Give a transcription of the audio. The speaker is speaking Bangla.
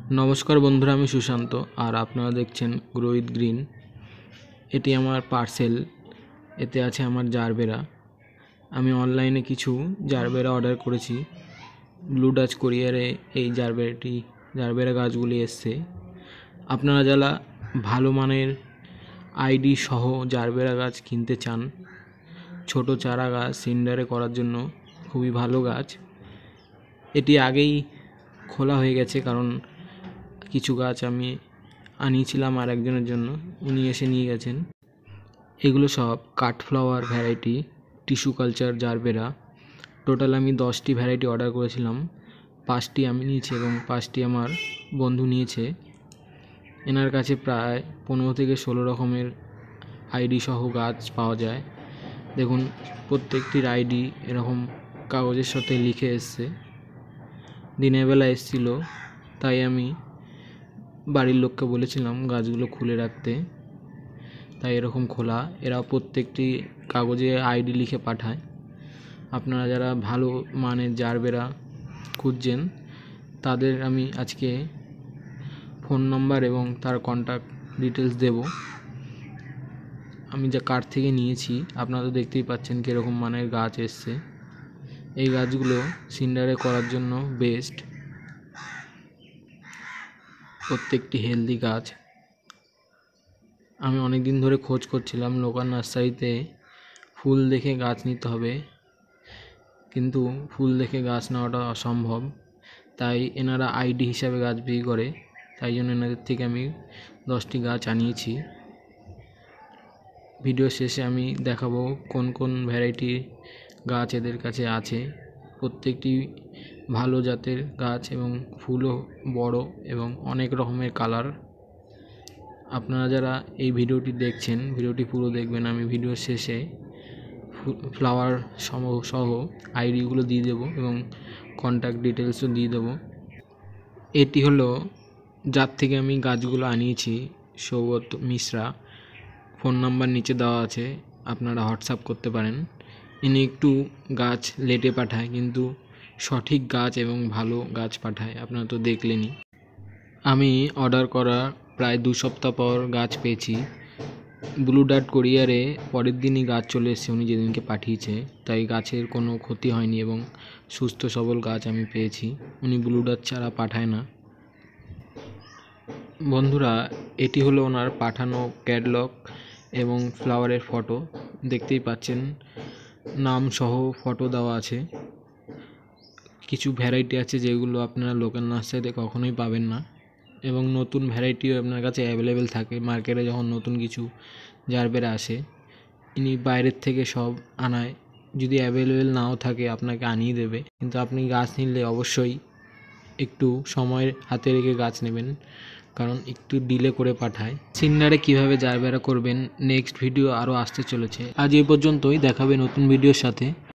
नमस्कार बंधुरा आमी सुशांत और आपनारा देखछेन ग्रो उइथ ग्रीन। एटी आमार पार्सेल एते आछे आमार जारबेरा। आमी अनलाइने किछु जारबेरा अर्डार करेछि। ब्लू डाच कुरियारे এই जारबेरा गाछगुली एसेছে। आपनारा যারা ভালো মানের আইডি সহ জারবেরা গাছ কিনতে চান, ছোট চারা গাছ সিন্ডারে করার জন্য খুবই ভালো গাছ। এটি আগেই খোলা হয়ে গেছে কারণ কিছু গাছ আমি আনিয়েছিলাম আর একজনের জন্য, উনি এসে নিয়ে গেছেন। এগুলো সব cut flower variety tissue culture gerbera. Total আমি 10টি ভ্যারাইটি অর্ডার করেছিলাম। 5টি আমি নিয়েছি এবং 5টি আমার বন্ধু নিয়েছে। এনার কাছে প্রায় 15 থেকে 16 রকমের আইডি সহ গাছ পাওয়া যায়। দেখুন প্রত্যেকটির আইডি এরকম কাগজের সাথে লিখে এসছে। দিনের বেলা এসেছিল তাই আমি বাড়ির লোককে বলেছিলাম গাছগুলো খুলে রাখতে, তাই এরকম খোলা। এরা প্রত্যেকটি কাগজে আইডি লিখে পাঠায়। আপনারা যারা ভালো মানের জারবেরা খুঁজছেন তাদের আমি আজকে ফোন নাম্বার এবং তার কন্ট্যাক্ট ডিটেলস দেব। আমি যা কার্ট থেকে নিয়েছি আপনারা তো দেখতেই পাচ্ছেন কীরকম মানের গাছ এসছে। এই গাছগুলো সিন্ডারে করার জন্য বেস্ট। প্রত্যেকটি হেলদি গাছ। আমি অনেক দিন ধরে খোঁজ করছিলাম লোকাল নার্সারিতে ফুল দেখে গাছ নিতে হবে, কিন্তু ফুল দেখে গাছ নেওয়াটা অসম্ভব। তাই এনারা আইডি হিসাবে গাছ বিক্রি করে, তাই জন্য এনাদের থেকে আমি 10টি গাছ আনিয়েছি। ভিডিও শেষে আমি দেখাবো কোন কোন ভ্যারাইটি গাছ এদের কাছে আছে। প্রত্যেকটি ভালো জাতের গাছ এবং ফুলও বড় এবং অনেক রকমের কালার। আপনারা যারা এই ভিডিওটি দেখছেন ভিডিওটি পুরো দেখবেন। আমি ভিডিওর শেষে ফ্লাওয়ার সহ আইডিগুলো দিয়ে দেবো এবং কন্ট্যাক্ট ডিটেলসও দিয়ে দেবো। এটি হলো যার থেকে আমি গাছগুলো আনিয়েছি, সৌগত মিশ্রা। ফোন নাম্বার নিচে দেওয়া আছে, আপনারা হোয়াটসঅ্যাপ করতে পারেন। ইনি একটু গাছ লেটে পাঠায় কিন্তু সঠিক গাছ এবং ভালো গাছ পাঠায়, আপনারা তো দেখলেনই। আমি অর্ডার করা প্রায় 2 সপ্তাহ পর গাছ পেয়েছি। ব্লু ডাট কুরিয়ারে পরের দিনই গাছ চলে এসেছে উনি যেদিনকে পাঠিয়েছে, তাই গাছের কোনো ক্ষতি হয়নি এবং সুস্থ সবল গাছ আমি পেয়েছি। উনি ব্লু ডাট ছাড়া পাঠায় না। বন্ধুরা এটি হলো ওনার পাঠানো ক্যাটালগ এবং ফ্লাওয়ারের ফটো, দেখতেই পাচ্ছেন নাম সহ ফটো দেওয়া আছে। কিছু ভ্যারাইটি আছে যেগুলো আপনারা লোকাল নার্সারিতে কখনোই পাবেন না এবং নতুন ভ্যারাইটিও আপনার কাছে অ্যাভেলেবেল থাকে। মার্কেটে যখন নতুন কিছু জারবেরা আসে ইনি বাইরের থেকে সব আনায়, যদি অ্যাভেলেবেল নাও থাকে আপনাকে আনিয়ে দেবে, কিন্তু আপনি গাছ নিলে অবশ্যই একটু সময় হাতে রেখে গাছ নেবেন কারণ একটু ডিলে করে পাঠায়। সিন্ডারে কিভাবে জারবেরা করবেন নেক্সট ভিডিও আরও আসতে চলেছে। আজ এই পর্যন্তই, দেখাবে নতুন ভিডিওর সাথে।